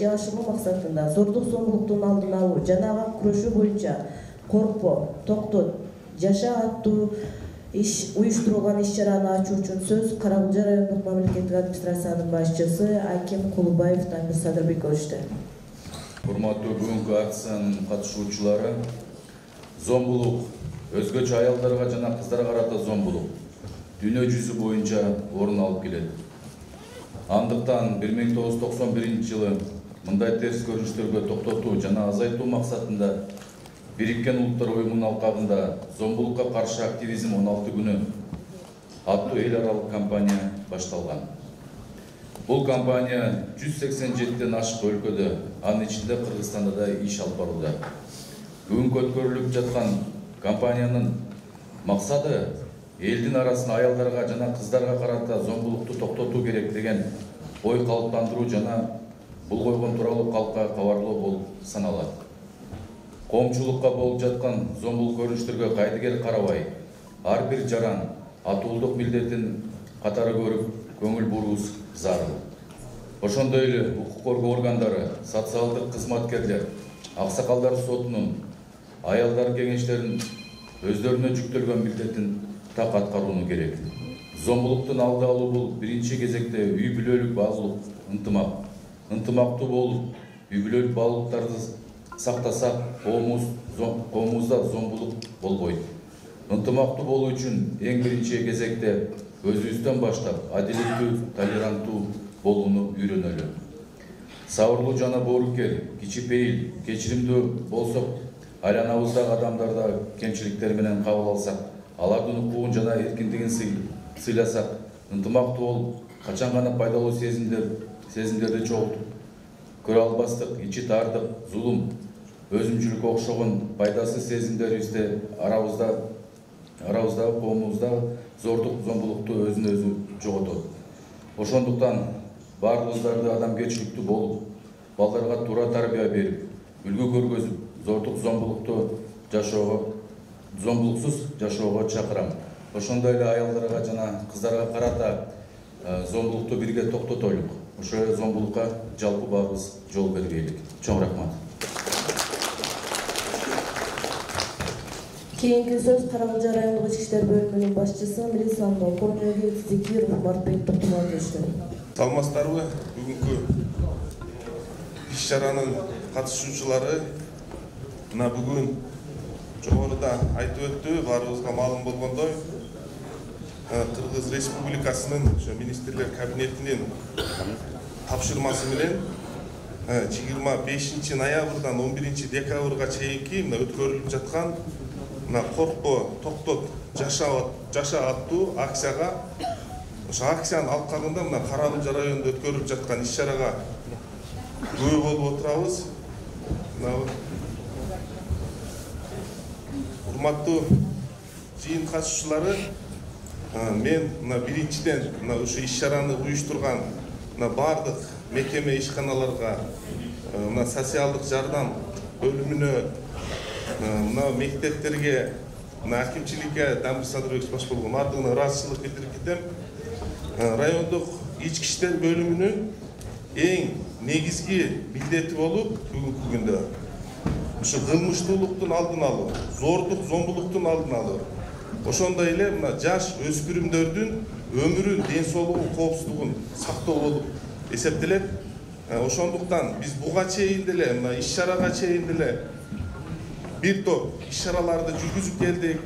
ишке ашыруу максатында зордук зомбулуктун алдын алуу жана ага күрөшүү боюнча коркпо, токтот, жаша аттуу уюштурулган иш-чараны ачуу үчүн сөз Каракулжа райондук мамлекеттик администрациянын башчысы Аким Кулубаев Тамир Садырбековичте. Урматтуу бүгүнкү акциянын катышуучулары, зомбулук, өзгөчө аялдарга жана кыздарга карата зомбулук дүйнө жүзү боюнча орун алып келет. Андыктан 1991 жылы мындай терс көрүнүштөргө токтотуу жана азайтуу максатында Бириккен Улуттар Уюмунун алкагында зомбулукка каршы активизм 16 күнү аттуу эл аралык кампания башталган. Бул кампания 187ден ашык өлкөдө, анын ичинде Кыргызстанда да иш алып барууда. Бүгүнкү өткөрүлүп жаткан кампаниянын максаты элдин арасына аялдарга жана кыздарга карата зомбулукту токтотуу керек деген ой калыптандыруу жана бул койгон тууралуу калкка кабарлоо болуп саналат. Коомчулукка болуп жаткан зомбулук көрүнүштөргө кайдыгер карабай, ар бир жаран атуулдук милдетин катары көрүп, көңүл буруубуз зарыл. Ошондой эле укук коргоо органдары, социалдык кызматкерлер, аксакалдар сотунун, аялдар кеңештеринин өздөрүнө жүктөлгөн милдетин так аткарууну керек. Зомбулуктун алды алуу бул биринчи кезекте үй бүлөлүк баалуулук ынтымак. Ынтымактуу болуп, үй бүлөлүк баалуулуктарды сактасак, коомубузда зомбулук болбойт. Ынтымактуу болуу үчүн эң биринчи кезекте өзүбүздөн баштап адилеттүү, толеранттуу болууну үйрөнөлү. Сабырлуу жана боорукер, кичипейил, кечиримдүү болсок, айланабыздагы адамдарда кемчиликтер менен кабыл алсак, алардын укугун жана эркиндигин сыйласак, ынтымактуу болуп, качан гана пайдалуу сезимдерди чогултуп көрө албастык, ичи таардык, зулум, өзүмчүлүккө окшогон пайдасыз сезимдерибизди арабызда, коомубузда зордук, зомбулукту өзүнө өзү жоготот. Ошондуктан баарыбыздарды адамгерчиликтүү болуп, балдарга туура тарбия берип, үлгү көргөзүп, зордук, зомбулуксуз жашоого чакырам. Ошондой эле аялдарга жана кыздарга карата зомбулукту бирге токтотолук. Ошо зомбулукка жалпы баарыбыз жол бергейлик. Чоң рахмат. Кийинки сөз Каракулжа райондук ички иштер бөлүмүнүн башчысы Милиционер Корнелий Зекиров Мартбек Токтомовичтер. Саламатсыздарбы? Бүгүнкү иш-чаранын катышуучулары мына бүгүн жогоруда айтып өттү, баарыбызга маалым болгондой, Кыргыз Республикасынын министрлер кабинетинин тапшырмасы менен 25 ноябрдан 11 декабрга чейинки өткөрүлүп жаткан коркпо, токтот, жаша аттуу акцияга, ошо акциянын алкагында Каракулжа районунда өткөрүлүп жаткан иш-чарага күбө болуп отурабыз. Урматтуу жыйын катышуучулары, мен биринчиден ушу иш-чараны уюштурган бардык мекеме ишканаларга, социалдык жардам бөлүмүнө, мектептерге, акимчиликке Тамир Садырбекович баш болгон бардыгына ыраазычылык билдирип кетем. Райондук ички иштер бөлүмүнүн эң негизги милдети болуп бүгүнкү күндө ушу кылмыштуулуктун алдын алуу, зордук, зомбулуктун алдын алуу. Ошондой эле жаш өспүрүмдөрдүн өмүрүн, ден соолугун, коопсуздугун сактоо болуп эсептелет. Ошондуктан биз буга чейин деле, иш-чарага чейин деле бир топ иш-чараларды жүргүзүп келдик.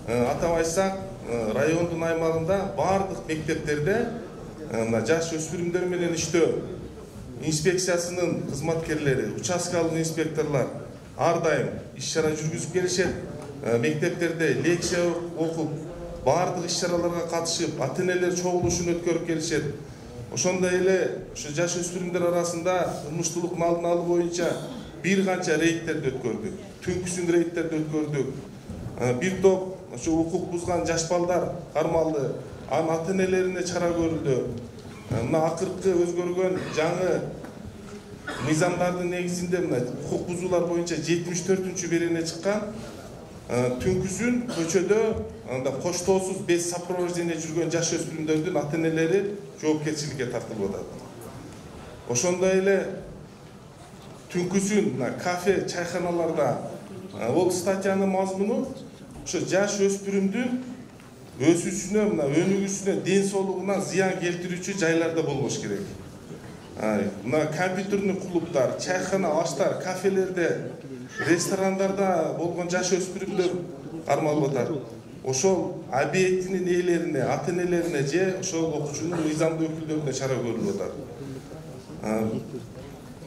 Атап айтсак, райондун аймагында бардык мектептерде жаш өспүрүмдөр менен иштөө инспекциясынын кызматкерлери, участкалык инспекторлор ар дайым иш-чара жүргүзүп келишет. Мектептерде лекция окуп, бардык иш-чараларга катышып, ата-энелер чогулушун өткөрүп келишет. Ошондой эле ушу жаш өспүрүмдөр арасында кылмыштуулуктун алдын алуу боюнча бир канча рейдтерди өткөрдүк. Түнкүсүн рейдтерди өткөрдүк. Бир топ ушу укук бузган жаш балдар кармалды. Анын ата-энелерине чара көрүлдү. Мына акыркы өзгөргөн жаңы мыйзамдардын негизинде укук бузуулар боюнча 74-күнчү берене чыккан. Түнкүсүн көчөдө коштоосуз без сопровождения жүргөн жаш өспүрүмдөрдүн ата-энелери жоопкерчиликке тартылып атат. Ошондой эле түнкүсүн кафе чайханаларда ол статьянын мазмуну ошо жаш өспүрүмдүн өсүүсүнө мына өнүгүүсүнө ден соолугуна зыян келтирүүчү жайларда болбош керек. Мына компьютерный клубдар, чайхана, аштар, кафелерде, ресторандарда болгон жаш өспүрүмдөр кармалып атат. Ошол объектинин ээлерине, ата энелерине же ошол окуучунун мыйзамдуу өкүлдөрүнө чара көрүлүп атат.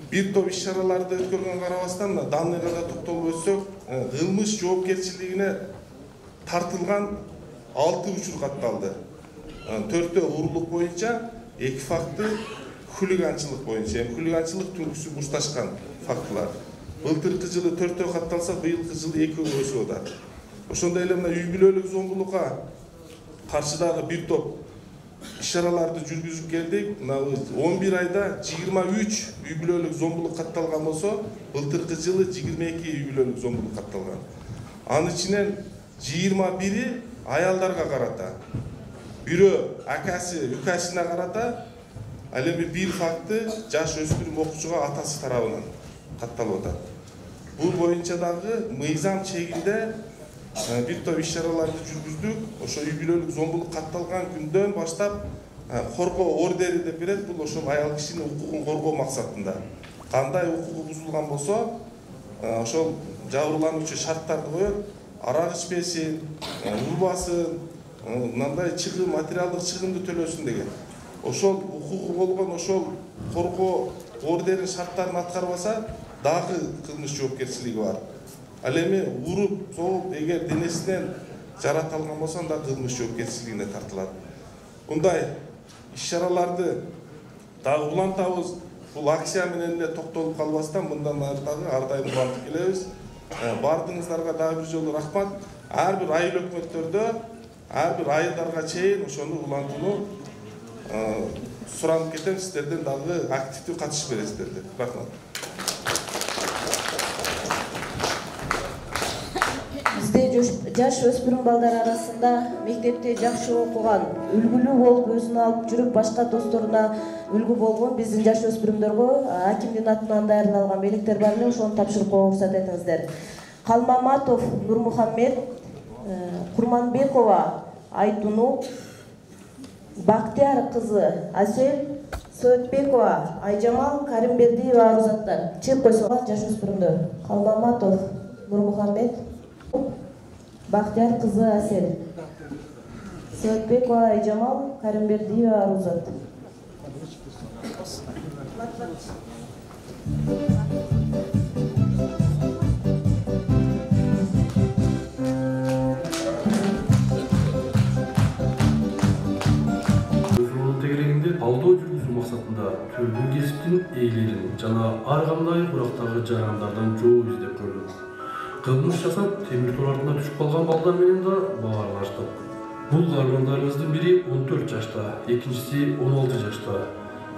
Бир топ иш-чараларды өткөргөнгө карабастан данныйга да токтолуп өтсөк, кылмыш жоопкерчилигине тартылган 6 учур катталды. 4-төө урурлук боюнча, 2 факты хулиганчылык боюнча, хулиганчылык түнкүсү бушташкан фактылар. Былтыркы жылы 4-төө катталса, быйылкы жылы 2-гө өсүп атат. Ошондой эле мына үй бүлөлүк зомбулукка каршыдагы бир топ иш-чараларды жүргүзүп келдик. Мына 11 айда 23 үй бүлөлүк зомбулук катталган болсо, былтыркы жылы 22 үй бүлөлүк зомбулук катталган. Анын ичинен 21-и аялдарга карата, бирөө акасы, үкасына карата, ал эми бир факты жаш өспүрүм окуучуга атасы тарабынан катталып атат. Бул боюнча дагы мыйзам чегинде бир топ иш-чараларды жүргүздүк. Ошо үй бүлөлүк зомбулук катталган күндөн баштап коргоо ордери деп берет. Бул ошол аял кишинин укугун коргоо максатында. Кандай укугу бузулган болсо, ошол жабырлануучу шарттарды коет. Арак ичпесин, урбасын, мындай чыгым, материалдык чыгымды төлөсүн деген. Ошол укугу болгон ошол коргоо ордерин шарттарын аткарбаса, дагы кылмыш жоопкерчилиги бар. Ал эми уруп, соолуп, эгер денесинен жарат алган болсо, анда кылмыш жоопкерчилигине тартылат. Мындай иш-чараларды дагы улантабыз. Бул акция менен эле токтолуп калбастан, мындан ары дагы ар дайым улантып келебиз. Бардыңыздарга дагы бир жолу рахмат. Ар бир айыл өкмөттөрдө, ар бир айылдарга чейин ошону улантууну суранып кетем, сиздерден дагы активдүү катышып бересиздер деп. Рахмат. Бизде жаш өспүрүм балдар арасында мектепте жакшы окуган, үлгүлүү болуп өзүнө алып жүрүп башка досторуна үлгү болгон биздин жаш өспүрүмдөргө акимдин атынан даярдалган белектер бар эле, ошону тапшырып коюуга уруксат этиңиздер. Калмаматов Нурмухаммед, Курманбекова Айтуну, Бактияр кызы Асель, Сөйтбекова Айжамал, Каримбердиева Арузаттар. Чек койсоңор жаш өспүрүмдөр. Калмаматов Нурмухаммед, Бактияр кызы Асель, Сөйтбекова Айжамал, Каримбердиева Арузат. Алдоо жүргүзүү максатында түрдүү кесиптин ээлерин жана ар кандай бурактагы жарандардан жоо издеп көрдүк. Кылмыш жасап темир тол артына түшүп калган балдар менен да баарлаштык. Бул кармандарыбыздын бири 14 жашта, экинчиси 16 жашта.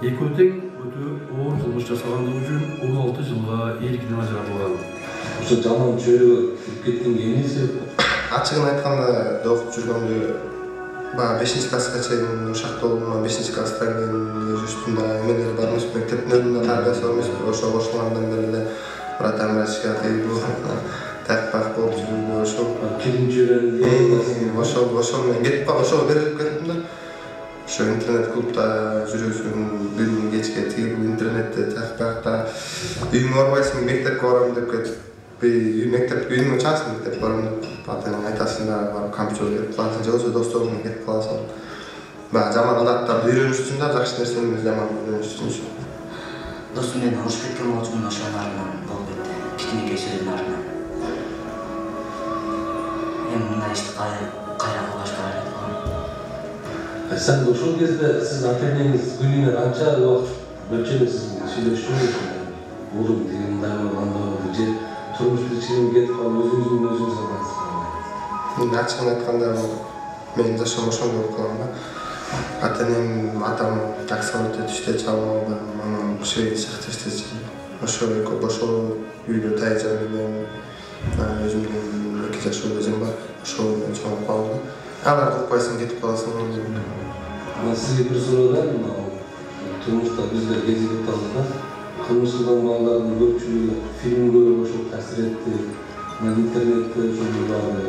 Экөө тең өтө оор кылмыш жасагандыгы үчүн 16 жылга эркинен ажыратылган. Ошо жаман чөйрөгө кирип кеткенге эмне себеп? Ачыгын айтканда окуп жүргөндө 5-класска чейин ушакта болдум. 5-класстан кийин үстүндө эмелер бар эмес, мектептин өзүндө тарбиясы бар эмес. Ошо кошулгандан бери эле братан врачка тийип такпак болуп жүрдү. Ошо Киринчи үйрөнүп, ошол менен кетип калып, ошого берилип кеттим да. Ошо интернет клубда жүрөсүң, бир күн кечке тиги интернетте такпакта үйүңө барбайсың, мектепке барам деп кетип. Мектепке үйүңө чаксың деп барам деп. Атаң айтасың да барып компьютер кетип каласың, же болбосо достору менен кетип каласың. Баягы жаман адаттарды үйрөнүш үчүн да, жакшы нерсени жаман үйрөнүш үчүн. Достум менен урушуп кеткен болчумун, ошонун артынан болуп кетти. Кичинекей сөздүн артынан. Эми мындай ишти кайра кылбашка аракет кылам. Сен ошол кезде сиз ата-энеңиз күнүнө канча убакыт бөлчөңүз сүйлөшчүңүз? Улум деген мындай болгондо же турмуш тиричилигиңиз кетип калып өзүңүздүн өзүңүз аласыз. Ачыгын айтканда мен жашоом ошондой болуп калган да. Ата-энем, атам таксам өтө түштө чалмалды, анан швей шахташтачы. Ошо үйдө тайжа менен өзүмдүн 2 жашар өзүм бар. Ошо менен чоңуп калдым. Аларды укпайсың, кетип каласың. Мен сизге бир суроо да, турмушта биздер кезигип калдык да. кылмыш кылган балдардын көпчүлүгү фильм көрүп ошол таасир этти. Интернетте ошол баары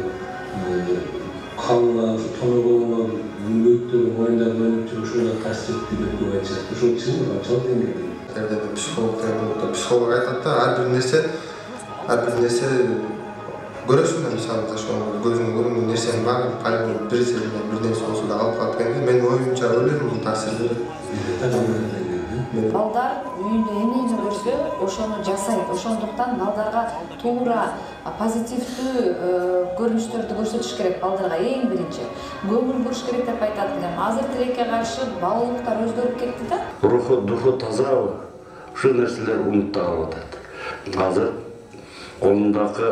калган, тоногон мүлөттөр оюндарды ойноп жүрүп ошолар таасир этти деп көп айтышат. Ошол чын канчалык деңгээлде? Психолог айтат да, ар бир нерсе көрөсүң да, мисалы ошол көзүңө көрүнгөн нерсени багып, калбиң бир нерсе болсо да калып калат экен. Менин оюмча өлөрүм бул таасир берет. Балдар үйүндө эмнени көрсө, ошону жасайт. Ошондуктан балдарга туура, позитивдүү көрүнүштөрдү көрсөтүш керек балдарга эң биринчи. Көңүл буруш керек деп айтат элем. Азыр тилекке каршы балалыктар өзгөрүп кетти да. Руху, духу тазабы? Ушул нерселер унутта калып атат. Азыр колундагы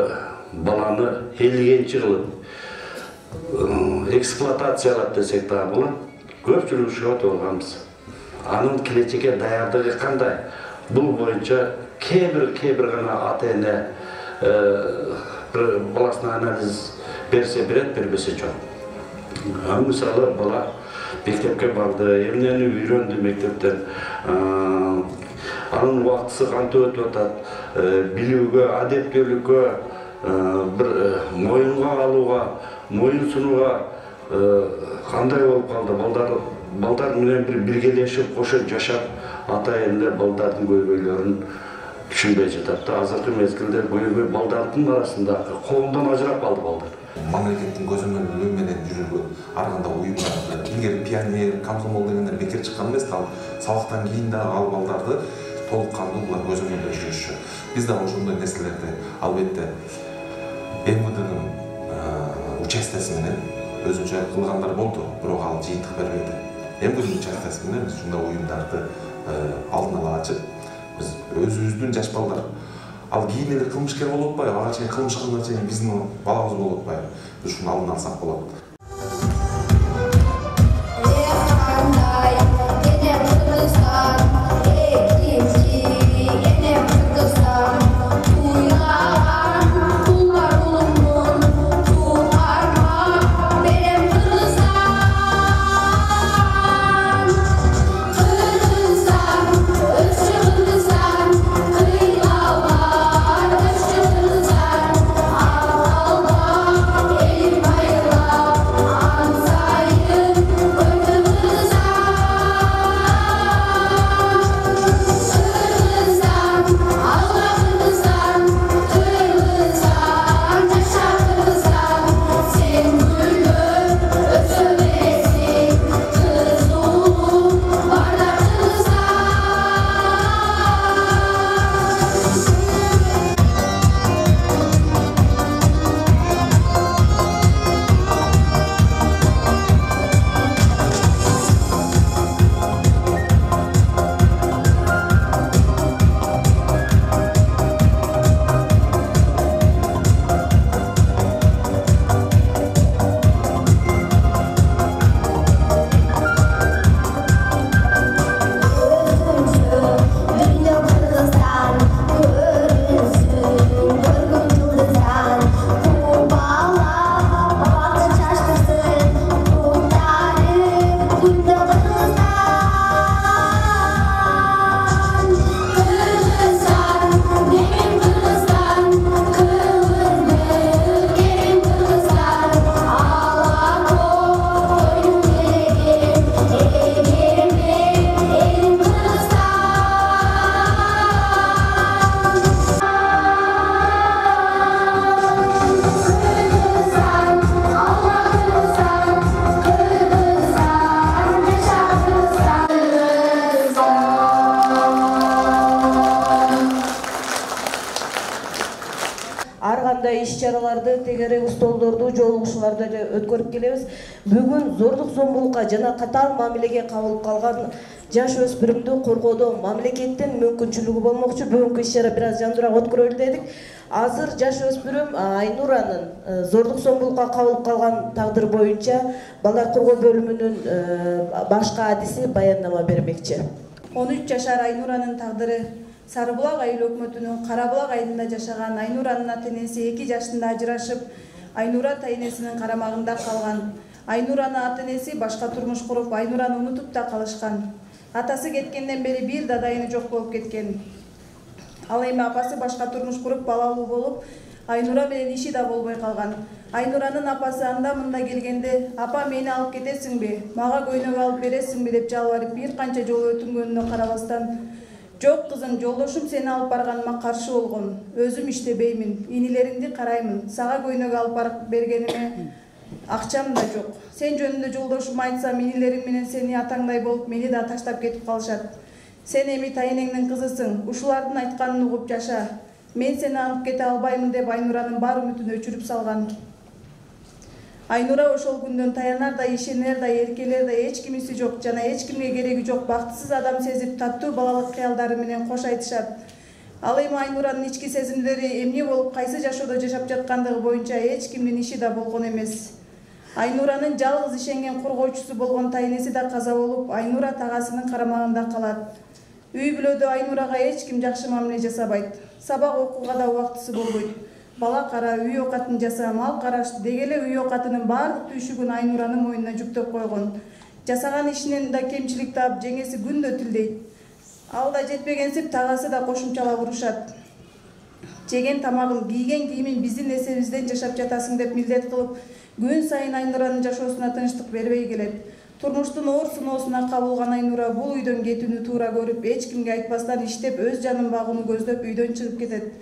баланы элгенчи кылып, эксплуатациялап десек да болот. Көпчүлүк ушуга толганбыз. Анын келечекке даярдыгы кандай? Бул боюнча кээ бир гана ата-эне баласына анализ берсе берет, бербесе жок. Мисалы бала мектепке барды, эмнени үйрөндү мектептен, анын убактысы кантип өтүп атат, билүүгө, адептүүлүккө, бир моюнга алууга, моюн сунууга кандай болуп калды? Балдар менен биргелешип, кошо жашап, ата-энелер балдардын көйгөйлөрүн түшүнбөй жатат да. Азыркы мезгилде көйгөй балдардын арасында колундан ажырап калды балдар. Мамлекеттин көзөмөлдөө менен жүргөн ар кандай уюмдар, илгери пионер, комсомол дегендер бекер чыккан эмес да, сабактан кийин да ал балдарды толук кандуу булар көзөмөлдөө жүрүшчү. Биз да ошондой нерселерди албетте МВДнын участасы менен өзүнчө кылгандар болду, бирок ал жыйынтык бербеди. МВДнын участасы менен биз ушундай уюмдарды алдын ала ачып, биз өзүбүздүн жаш балдар ал кийин эле кылмышкер болуп атпайбы, ага чейин кылмыш кылганга чейин биздин балабыз болуп атпайбы? Биз ушуну алдын алсак болот. иш-чараларды, тегерек столдорду, жолугушууларды өткөрүп келебиз. Бүгүн зордук зомбулукка жана катаал мамилеге кабылып калган жаш өспүрүмдү коргоодо мамлекеттин мүмкүнчүлүгү болмокчу. Бүгүнкү иш-чара бир аз жандыраак өткөрөлү дедик. Азыр жаш өспүрүм Айнуранын зордук зомбулукка кабылып калган тагдыры боюнча балдар коргоо бөлүмүнүн башкы адиси баяндама бермекчи. 13 жашар Айнуранын тагдыры Сарыбулак айыл өкмөтүнүн Карабулак айылында жашаган Айнуранын ата-энеси 2 жашында ажырашып, Айнура ата-энесинин карамагында калган. Айнуранын ата-энеси башка турмуш куруп, Айнураны унутуп да калышкан. Атасы кеткенден бери бир да дайыны жок болуп кеткен. Ал эми апасы башка турмуш куруп балалуу болуп, Айнура менен иши да болбой калган. Айнуранын апасы анда мында келгенде, апа мени алып кетесиңби, мага көйнөк алып бересиңби деп жалбарып бир канча жолу өтүнгөнүнө карабастан, жок кызым, жолдошум сени алып барганыма каршы болгон. Өзүм иштебеймин, инилериңди караймын, сага көйнөк алып бергениме акчам да жок. Сен жөнүндө жолдошум айтсам, инилериң менен сени атаңдай болуп мени да таштап кетип калышат. Сен эми тайнеңдин кызысың, ушулардын айтканын угуп жаша. Мен сени алып кете албаймын деп Айнуранын бар үмүтүн өчүрүп салган. Айнура ошол күндөн таянар да, ишенер да, эркелер да эч кимиси жок жана эч кимге кереги жок бактысыз адам сезип таттуу балалык кыялдары менен кош айтышат. Ал эми Айнуранын ички сезимдери эмне болуп кайсы жашоодо жашап жаткандыгы боюнча эч кимдин иши да болгон эмес. Айнуранын жалгыз ишенген коргоочусу болгон тайнеси да каза болуп, Айнура тагасынын карамагында калат. Үй бүлөдө Айнурага эч ким жакшы мамиле жасабайт. Сабак окууга да убактысы болбойт. Бала кара, үй окатын жаса, мал караш деги эле үй окатынын баардык түйшүгүн Айнуранын мойнуна жүктөп койгон. Жасаган ишинен да кемчилик таап, жеңеси күндө тилдейт. Ал да жетпегенсип тагасы да кошумчалап урушат. Жеген тамагын, кийген кийимин биздин эсебизден жашап жатасың деп милдет кылып, күн сайын Айнуранын жашоосуна тынчтык бербей келет. Турмуштун оор сыноосуна кабылган Айнура бул үйдөн кетүүнү туура көрүп, эч кимге айтпастан иштеп, өз жанын багууну көздөп үйдөн чыгып кетет.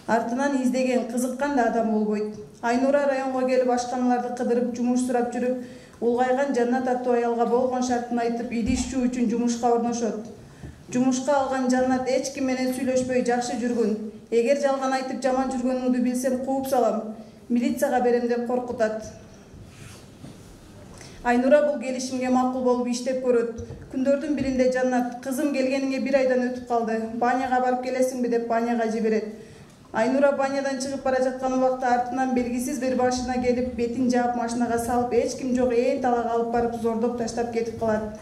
Артынан издеген, кызыккан да адам болбойт. Айнура районго келип ашканаларды кыдырып, жумуш сурап жүрүп, улгайган Жаннат аттуу аялга болгон шартын айтып, идишчүү үчүн жумушка орношот. Жумушка алган Жаннат эч ким менен сүйлөшпөй жакшы жүргөн. Эгер жалган айтып жаман жүргөнүңдү билсем кууп салам, милицияга берем деп коркутат. Айнура бул келишимге макул болуп иштеп көрөт. Күндөрдүн биринде Жаннат, кызым келгениңе 1 айдан өтүп калды, баняга барып келесиңби деп баняга жиберет. Айнура банядан чыгып бара жаткан убакта артынан белгисиз бир башына келип, бетин жаап машинага салып, эч ким жок ээн талак алып барып зордоп таштап кетип калат.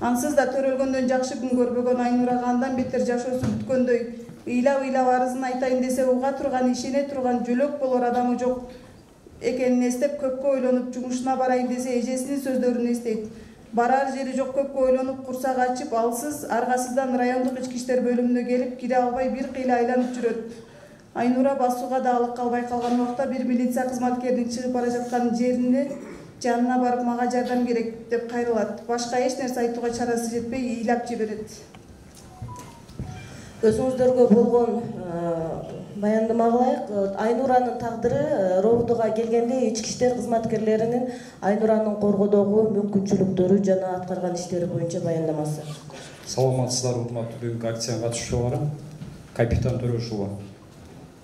Ансыз да төрөлгөндөн жакшы күн көрбөгөн Айнурага андан бетер жашоосу бүткөндөй, ыйлап арызын айтайын десе уга турган, ишене турган, жөлөк болор адамы жок экенин эстеп көпкө ойлонуп, жумушуна барайын десе эжесинин сөздөрүн эстейт. Барар жери жок көпкө ойлонуп, курсак ачып, алсыз, аргасыздан райондук ички иштер бөлүмүнө келип, кире албай бир кыйла айланып жүрөт. Айнура басууга да алык калбай калган убакта бир милиция кызматкеринин чыгып бара жаткан жеринде жанына барып мага жардам керек деп кайрылат. Башка эч нерсе айтууга чарасы жетпей ыйлап жиберет. Өзүңүздөргө болгон баяндама кылайык. Айнуранын тагдыры Ровдуга келгенде ички иштер кызматкерлеринин Айнуранын коргоодогу мүмкүнчүлүктөрү жана аткарган иштери боюнча баяндамасы. Саламатсыздар, урматтуу бүгүнкү акциянын катышуучулары. Капитан Төрөшова.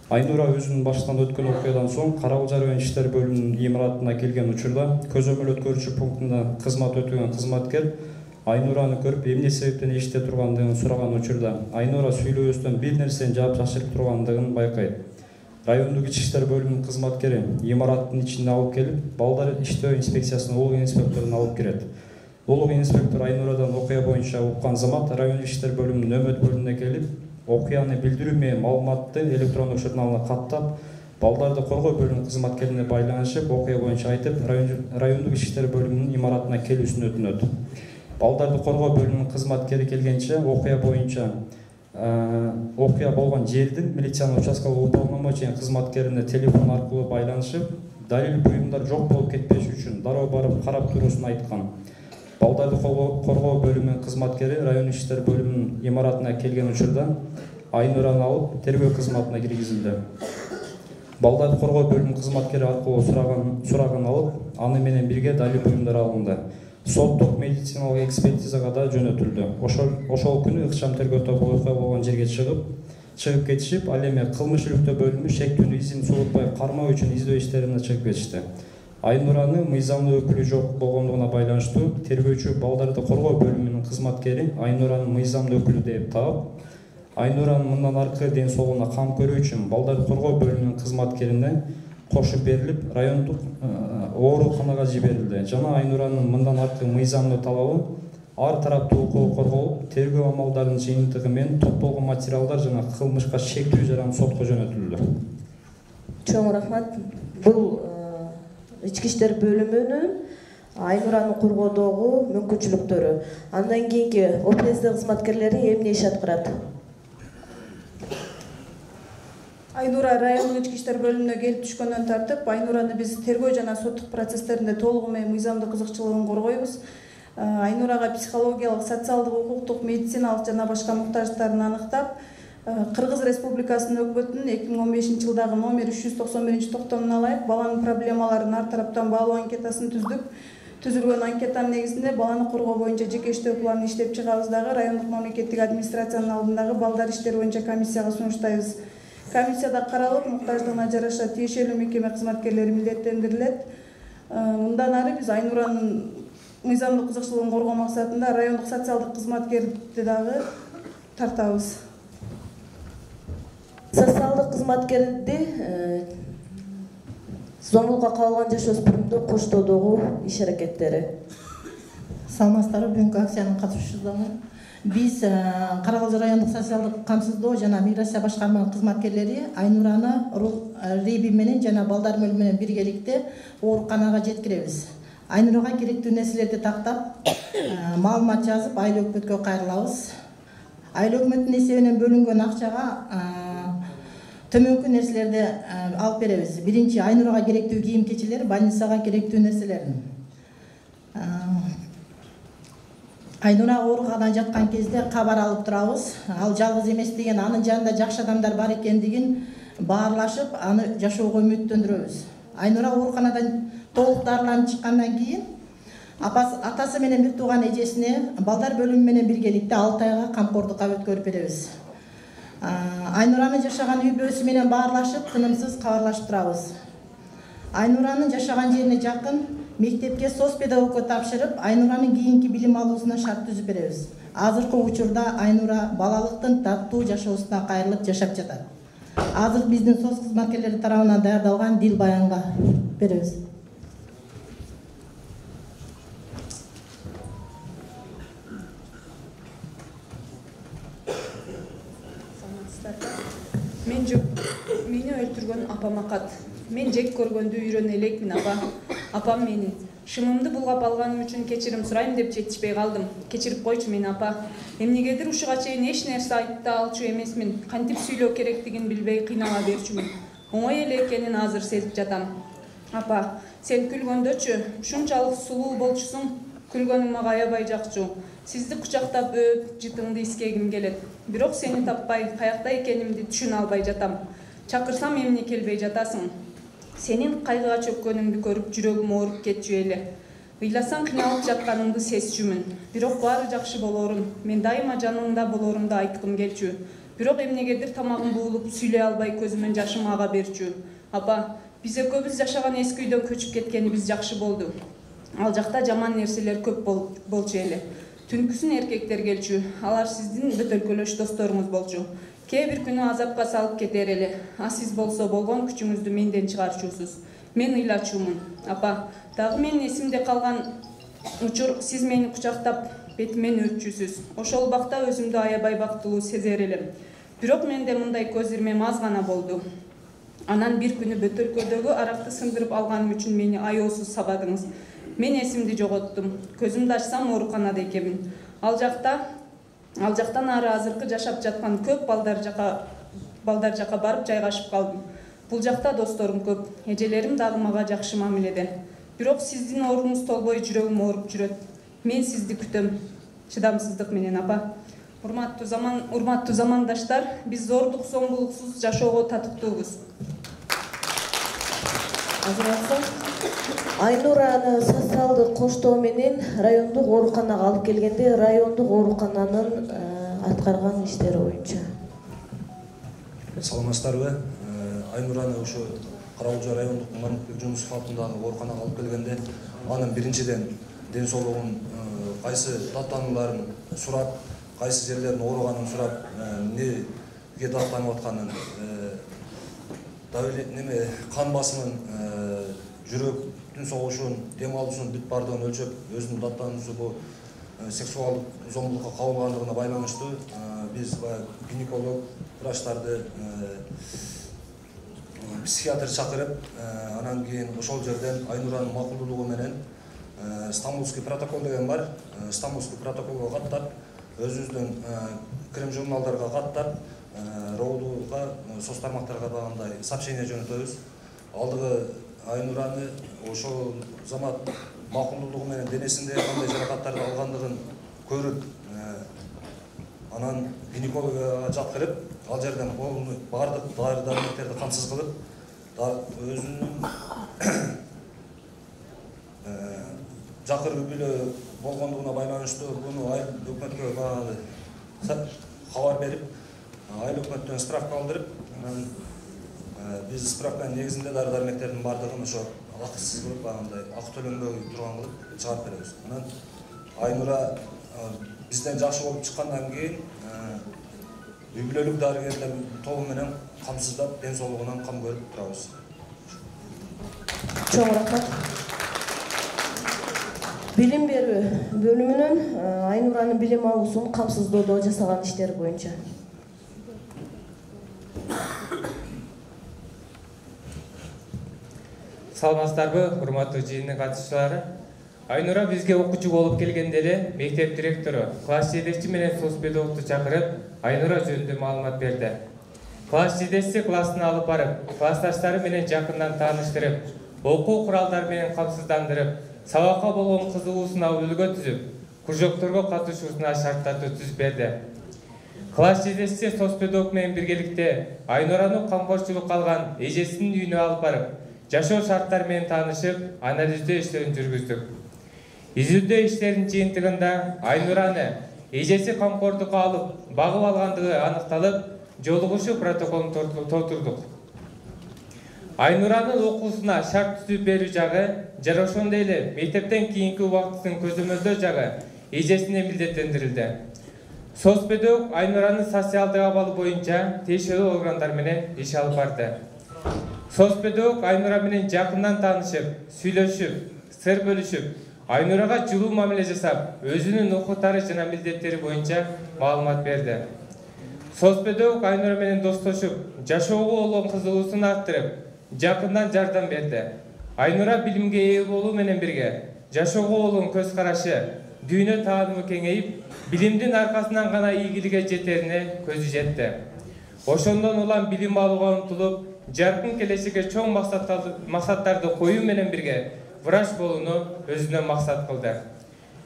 Айнура өзүнүн башынан өткөн окуядан соң Карабалжар район иштер бөлүмүнүн имаратына келген учурда көзөмөл өткөрүүчү пунктунда кызмат өтөгөн кызматкер Айнураны көрүп, эмне себептен эшикте тургандыгын сураган учурда Айнура сүйлөөбөстөн бир нерсени жаап жашырып тургандыгын байкайт. Райондук ички иштер бөлүмүнүн кызматкери имараттын ичине алып келип, балдар иштөө инспекциясынын улуг инспекторуна алып кирет. Улуг инспектор Айнурадан окуя боюнча уккан замат райондук иштер бөлүмүнүн нөмөт бөлүмүнө келип, окуяны билдирүү менен маалыматты электрондук журналына каттап, балдарды коргоо бөлүмүнүн кызматкерине байланышып, окуя боюнча айтып, райондук ички иштер бөлүмүнүн имаратына келүүсүн өтүнөт. Балдарды коргоо бөлүмүнүн кызматкери келгенче окуя боюнча окуя болгон жердин милициянын участкалык уполномоченный кызматкерине телефон аркылуу байланышып, далил буюмдар жок болуп кетпеш үчүн дароо барып карап туруусун айткан. Балдарды коргоо бөлүмүнүн кызматкери район иштер бөлүмүнүн имаратына келген учурда Айнураны алып тергөө кызматына киргизилди. Балдарды коргоо бөлүмүнүн кызматкери аркылуу сураган алып, аны менен бирге далил буюмдар алынды. Соттук медициналык экспертизага да жөнөтүлдү. Ошол күнү ыкчам тергөө тобу окуя болгон жерге чыгып кетишип, ал эми кылмыш иликтөө бөлүмү шектүүнү изин сугутпай кармоо үчүн издөө иштерине чыгып кетишти. Айнураны мыйзамдуу өкүлү жок болгондугуна байланыштуу тергөөчү балдарды коргоо бөлүмүнүн кызматкери Айнуранын мыйзамдуу өкүлү деп таап, Айнуранын мындан аркы ден соолугуна кам көрүү үчүн балдарды коргоо бөлүмүнүн кызматкерине кошуп берилип, райондук ооруканага жиберилди. Жана Айнуранын мындан аркы мыйзамдуу талабы ар тараптуу укугу корголуп, тергөө амалдарынын жыйынтыгы менен топтолгон материалдар жана кылмышка шектүү жаран сотко жөнөтүлдү. Чоң рахмат. Бул ички иштер бөлүмүнүн Айнураны коргоодогу мүмкүнчүлүктөрү. Андан кийинки ОПС кызматкерлери эмне иш аткарат? Айнура райондук ички иштер бөлүмүнө келип түшкөндөн тартып, Айнураны биз тергөө жана соттук процесстеринде толугу менен мыйзамдык кызыкчылыгын коргойбуз. Айнурага психологиялык, социалдык, укуктук, медициналык жана башка муктаждыктарын аныктап, Кыргыз Республикасынын өкмөтүнүн 2015 жылдагы номер 391 токтомуна ылайык баланын проблемаларын ар тараптан баалоо анкетасын түздүк. Түзүлгөн анкетанын негизинде баланы коргоо боюнча жеке иштөө планын иштеп чыгабыз дагы райондук мамлекеттик администрациянын алдындагы балдар иштери боюнча комиссияга сунуштайбыз. Комиссияда каралып, муктаждыгына жараша тиешелүү мекеме кызматкерлери милдеттендирилет. Мындан ары биз Айнуранын мыйзамдык кызыкчылыгын коргоо максатында райондук социалдык кызматкерди дагы тартабыз. Социалдык кызматкерди зомбулукка кабылган жашөспүрүмдү коштоодогу иш аракеттери. Саламатсыздарбы, бүгүнкү акциянын катышуучулары. Биз Каракалжы райондук социалдык камсыздоо жана миграция башкарманын кызматкерлери Айнураны Риби менен жана балдар бөлүмү менен биргеликте ооруканага жеткиребиз. Айнурага керектүү нерселерди тактап, маалымат жазып, айыл өкмөткө кайрылабыз. Айыл өкмөттүн эсебинен бөлүнгөн акчага төмөнкү нерселерди алып беребиз. Биринчи, Айнурага керектүү кийим-кечилер, больницага керектүү нерселерин. Айнура ооруканадан жаткан кезде кабар алып турабыз. Ал жалгыз эмес деген, анын жанында жакшы адамдар бар экендигин баарлашып, аны жашоого үмүттөндүрөбүз. Айнура ооруканадан толук дарыланып чыккандан кийин атасы менен бир тууган эжесине балдар бөлүмү менен биргеликте 6 айга камкордукка өткөрүп беребиз. Айнуранын жашаган үй-бүлөсү менен баарлашып, тынымсыз кабарлашып турабыз. Айнуранын жашаган жерине жакын мектепке соц педагогко тапшырып, Айнуранын кийинки билим алуусуна шарт түзүп беребиз. Азыркы учурда Айнура балалыктын таттуу жашоосуна кайрылып жашап жатат. Азыр биздин соц кызматкерлери тарабынан даярдалган дил баянга беребиз. Meni өлтүргөн апама кат. Мен жек көргөндү үйрөнө элекмин, апа. Апам мени шымымды булгап алганым үчүн кечирим сурайм деп жетишпей калдым. Кечирип койчу мени, апа. Эмнегедир ушуга чейин эч нерсе айтып алчу эмесмин. Кантип сүйлөө керектигин билбей кыйнала берчүмүн. Оңой эле экенин азыр сезип жатам. Апа, сен күлгөндөчү ушунчалык сулуу болчусуң. Күлгөнүң мага аябай жакчу. Сизди кучактап өп, жытыңды искегим келет. Бирок сени таппай, каякта экенимди түшүнө албай жатам. Чакырсам эмне келбей жатасың. Сенин кайгыга чөккөнүңдү көрүп жүрөгүм ооруп кетчү эле. Ыйласаң кыйналып жатканыңды сезчүмүн. Бирок баары жакшы болорун, мен дайыма жаныңда болорумду айткым келчү. Бирок эмнегедир тамагым буулуп, сүйлөй албай көзүмөн жашым ага берчү. Апа, биз экөөбүз жашаган эски үйдөн көчүп кеткенибиз жакшы болду. Ал жакта жаман нерселер көп болчу эле. Түнкүсүн эркектер келчү. Алар сиздин бөтөлкөлөш досторуңуз болчу. Кээ бир күнү азапка салып кетер эле. А сиз болсо болгон күчүңүздү менден чыгарчусуз. Мен ыйлачумун. Апа, дагы менин эсимде калган учур сиз мени кучактап, бетимен өпчүсүз. Ошол убакта өзүмдү аябай бактылуу сезер элем. Бирок менде мындай көз ирмем аз гана болду. Анан бир күнү бөтөлкөдөгү аракты сындырып алганым үчүн мени аяосуз сабадыңыз. Мен эсимди жоготтум. Көзүмдү ачсам ооруканада экенмин. Ал жактан ары азыркы жашап жаткан көп балдар жака барып жайгашып калдым. Бул жакта досторум көп. Эжелерим дагы мага жакшы мамиледе. Бирок сиздин ордуңуз толбой жүрөгүм ооруп жүрөт. Мен сизди күтөм. Чыдамсыздык менен, апа. Урматтуу замандаштар, биз зордук, зомбулуксуз жашоого татыктуубуз. Айнураны социалдык коштоо менен райондук ооруканага алып келгенде, райондук оорукананын аткарган иштери боюнча. Саламатсыздарбы? Айнураны ушу Каракалжы райондук Мамытбек Жунусов атындагы ооруканага алып келгенде, анын биринчиден ден соолугун, кайсы даттанууларын сурап, кайсы жерлерин ооруганын сурап, эмнеге даттанып атканын, кан басымын, жүрөктүн согушун, дем алуусунун бүт бардыгын өлчөп, өзүнүн даттануусу бул сексуалдык зомбулукка кабылгандыгына байланыштуу биз гинеколог, врачтарды, психиатр чакырып, анан кийин ошол жерден Айнуранын макулдуулугу менен Стамбулский протокол деген бар. Стамбулский протоколго каттап, өзүбүздүн крем журналдарга каттап, роудуга соц тармактарга багандай сообщение жөнөтөбүз. Алдыгы Айнураны ошол замат макулдугу менен денесинде кандай жаракаттарды алгандыгын көрүп, анан гинекологга жаткырып, ал жерден бардык дары-дармектерди камсыз кылып, өзүнүн жакыр үй бүлө болгондугуна байланыштуу буну айыл өкмөткө кабар берип, айыл өкмөттөн справка алдырып, биз справканын негизинде дары-дармектердин бардыгын ошо акысыз кылып, багандай акы төлөнбөй турган кылып чыгарып беребиз. Анан Айнура бизден жакшы болуп чыккандан кийин үй бүлөлүк дарыгерлер тобу менен камсыздап, ден соолугунан кам көрүп турабыз. Чоң рахмат. Билим берүү бөлүмүнөн Айнуранын билим алуусун камсыздоодо жасаган иштери боюнча. Саламатсыздарбы, урматтуу жыйындын катышчылары. Айнура бизге окуучу болуп келгенде эле мектеп директору, класс жетекчи менен соц педагогду чакырып, Айнура жөнүндө маалымат берди. Класс жетекчиси классын алып барып, классташтары менен жакындан тааныштырып, окуу куралдары менен камсыздандырып, сабакка болгон кызыгуусуна үлгү түзүп, кружокторго катышуусуна шарттарды түзүп берди. Класс жетекчиси соц педагог менен биргеликте Айнураны камкорчулукка алган эжесинин үйүнө алып барып, жашоо шарттары менен таанышып, анализдөө иштерин жүргүздүк. Изилдөө иштеринин жыйынтыгында Айнураны эжеси камкордукка алып, багып алгандыгы аныкталып, жолугушуу протоколун толтурдук. Айнуранын окуусуна шарт түзүп берүү жагы жана ошондой эле мектептен кийинки убактысын көзөмөлдөө жагы эжесине милдеттендирилди. Соц педагог Айнуранын социалдык абалы боюнча тиешелүү органдар менен иш алып барды. Соц педагог Айнура менен жакындан таанышып, сүйлөшүп, сыр бөлүшүп, Айнурага жылуу мамиле жасап, өзүнүн укуктары жана милдеттери боюнча маалымат берди. Соц педагог Айнура менен достошуп, жашоого болгон кызыгуусун арттырып, жакындан жардам берди. Айнура билимге ээ болуу менен бирге жашоого болгон көз карашы, дүйнө таанымы кеңейип, билимдин аркасынан гана ийгиликке жетерине көзү жетти. Ошондон улам билим алууга умтулуп, жаркын келечекке чоң максаттарды коюу менен бирге врач болууну өзүнө максат кылды.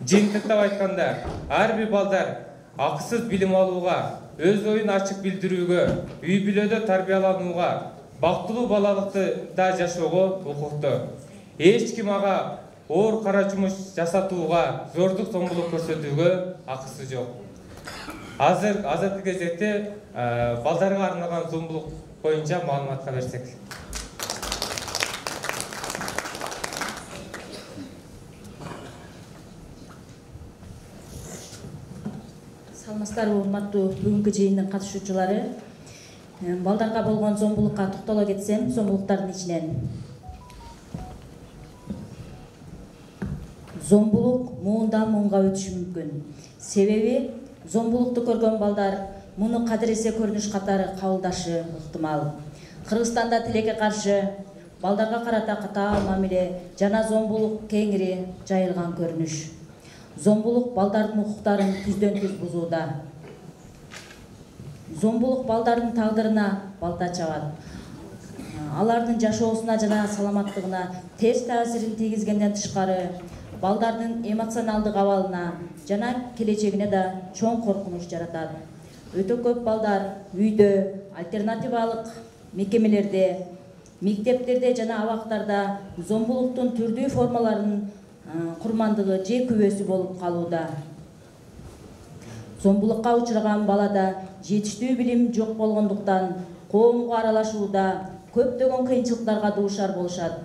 Жыйынтыктап айтканда, ар бир балдар акысыз билим алууга, өз оюн ачык билдирүүгө, үй бүлөдө тарбияланууга, бактылуу балалыкта жашоого укуктуу. Эч ким ага оор кара жумуш жасатууга, зордук зомбулук көрсөтүүгө акысы жок. Азыркы кезекте балдарга арналган зомбулук боюнча маалыматка берсек. Саламатсыздарбы, урматтуу бүгүнкү жыйындын катышуучулары. Балдарга болгон зомбулукка токтоло кетсем, зомбулуктардын ичинен зомбулук муундан муунга өтүшү мүмкүн. Себеби зомбулукту көргөн балдар муну кадыр эсе көрүнүш катары кабылдашы ыктымал. Кыргызстанда тилекке каршы балдарга карата катаал мамиле жана зомбулук кеңири жайылган көрүнүш. Зомбулук балдардын укуктарын түздөн-түз бузууда. Зомбулук балдардын тагдырына балта чабат. Алардын жашоосуна жана саламаттыгына терс таасирин тийгизгенден тышкары, балдардын эмоционалдык абалына жана келечегине да чоң коркунуч жаратат. Өтө көп балдар үйдө, альтернативалык мекемелерде, мектептерде жана абактарда зомбулуктун түрдүү формаларынын курмандыгы же күбөсү болуп калууда. Зомбулукка учураган балада жетиштүү билим жок болгондуктан коомго аралашууда көптөгөн кыйынчылыктарга дуушар болушат.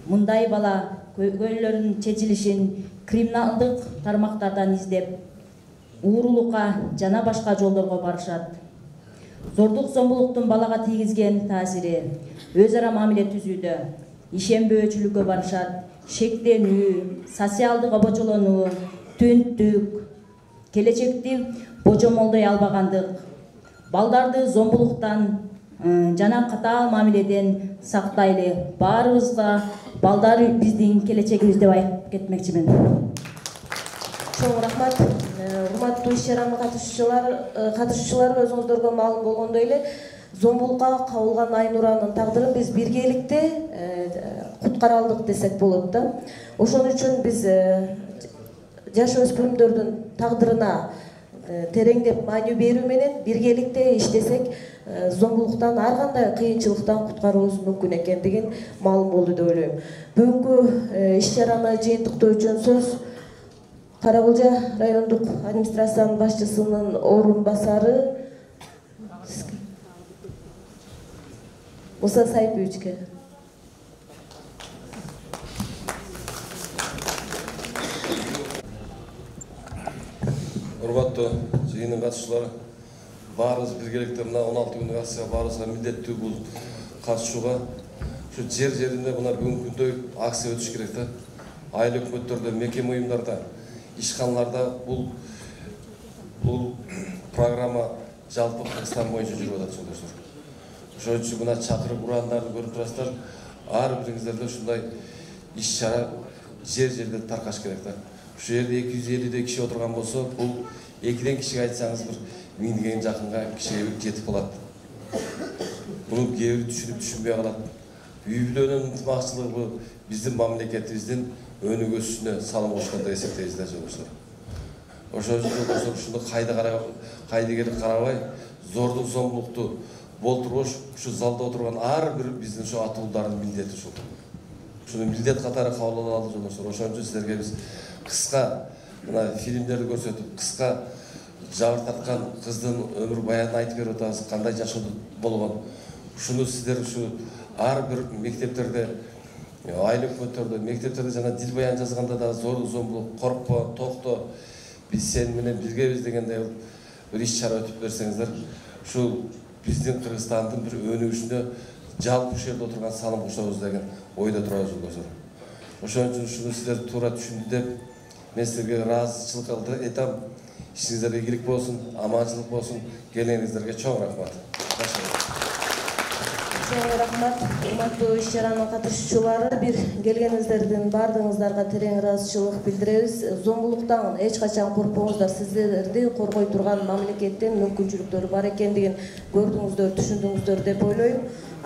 Мындай бала көйгөйлөрүнүн чечилишин криминалдык тармактардан издеп, уурулукка жана башка жолдорго барышат. Зордук зомбулуктун балага тийгизген таасири өз ара мамиле түзүүдө, ишенбөөчүлүккө барышат, шектенүү, социалдык обочолонуу, түнттүк, келечекти божомолдой албагандык, балдарды зомбулуктан жана катаал мамиледен сактайлы. Баарыбызга балдар биздин келечегибиз деп айтып кетмекчимин. Чоң рахмат. урматтуу иш-чарага катышуучулар өзүңүздөргө маалым болгондой эле зомбулукка кабылган Айнуранын тагдырын биз биргеликте куткара алдык десек болот да. Ошон үчүн биз жаш өспүрүмдөрдүн тагдырына тереңдеп маанилүү берүү менен биргеликте иштесек зомбулуктан ар кандай кыйынчылыктан куткарыбыз мүмкүн экендигин маалым болду деп ойлойм. Бүгүнкү иш-чараны жыйынтыктоо үчүн сөз Карабылжа райондук администрациянын башчысынын орун басары Муса Сайпиевичке. Урматтуу жыйындын катышуучулары, баарыбыз биргеликте мына 16 күндүк акцияга баарыбызга милдеттүү бул катышууга. Ушу жер-жеринде мына бүгүнкү күндөй акция өтүш керек да. Айыл өкмөттөрдө, мекеме уюмдарда, ишканаларда бул программа жалпы Кыргызстан боюнча жүрүп атат жолдоштор. Ошон үчүн мына чакырып урандарды көрүп турасыздар. Ар бириңиздерде ушундай иш-чара жер-жерде таркаш керек да. Ушу жерде 250 киши отурган болсо, бул 2 кишиге айтсаңыз бир 1000 жакынга кишиге жетип калат. Буну кээ бир түшүнбөй калат. Үй бүлөнүн ынтымакчылыгы бул биздин мамлекетибиздин өнүгүү өсүшүнө салым кошкон деп эсептейбиз да жолдоштор. Ошон үчүн жолдоштор ушуну кайдыгер карабай, зордук зомбулукту болтурбош, ушу залда отурган ар бир биздин ушу атуулдардын милдети ушул. Ушуну милдет катары кабыл алалы жолдоштор. Ошон үчүн силерге биз кыска мына фильмдерди көрсөтүп, кыска жабыр тарткан кыздын өмүр баянын айтып берип атабыз, кандай жашоо болгон. Ушуну сиздер ушу ар бир мектептерде, айыл өкмөттөрдө, мектептерде жана дил баян жазганда да зордук зомбулук, коркпо, токто, биз сени менен биргебиз дегендей бир иш-чара өтүп берсеңиздер, ушул биздин Кыргызстандын бир өнүгүшүнө жалпы ушул жерде отурган салым кошобуз деген ойдо турабыз жолдоштор. Ошон үчүн ушуну сиздер туура түшүндү деп мен силерге ыраазычылык айтам. Ишиңиздерге ийгилик болсун, аманчылык болсун. Келгениңиздерге чоң рахмат. Чоң рахмат. Урматтуу иш-чаранын катышуучулары, бир келгениңиздердин баардыгыңыздарга терең ыраазычылык билдиребиз. Зомбулуктан эч качан коркпоңуздар. Сиздерди коргой турган мамлекеттин мүмкүнчүлүктөрү бар экендигин көрдүңүздөр, түшүндүңүздөр деп ойлойм.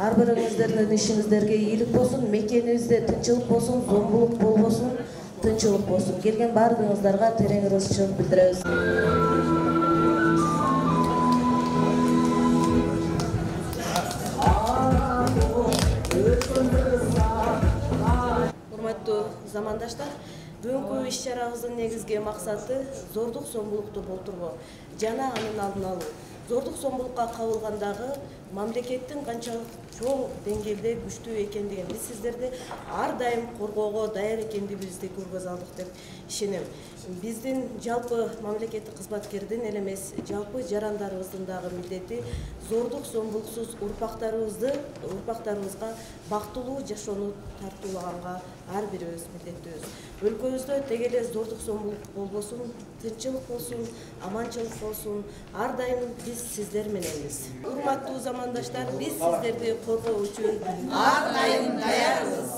Ар бириңиздердин ишиңиздерге ийгилик болсун, мекенибизде тынчылык болсун, зомбулук болбосун, тынчылык болсун. Келген баардыгыңыздарга терең ыраазычылык билдиребиз. Урматтуу замандаштар, бүгүнкү иш-чарабыздын негизги максаты зордук зомбулукту болтурбоо жана анын алдын алуу. Зордук зомбулукка кабылгандагы мамлекеттин канчалык чоң деңгээлде күчтүү экендигин биз сиздерди ар дайым коргоого даяр экендигибизди көргөзө алдык деп ишенем. Биздин жалпы мамлекеттик кызматкердин эле эмес, жалпы жарандарыбыздын дагы милдети зордук зомбулуксуз урпактарыбызга бактылуу жашоону тартуулаганга ар бирибиз милдеттүүбүз. Өлкөбүздө теге эле зордук зомбулук болбосун, тынчылык болсун, аманчылык болсун, ар дайым биз сиздер мененбиз. Урматтуу замандаштар, биз сиздерди коргоо үчүн ар дайым даярбыз.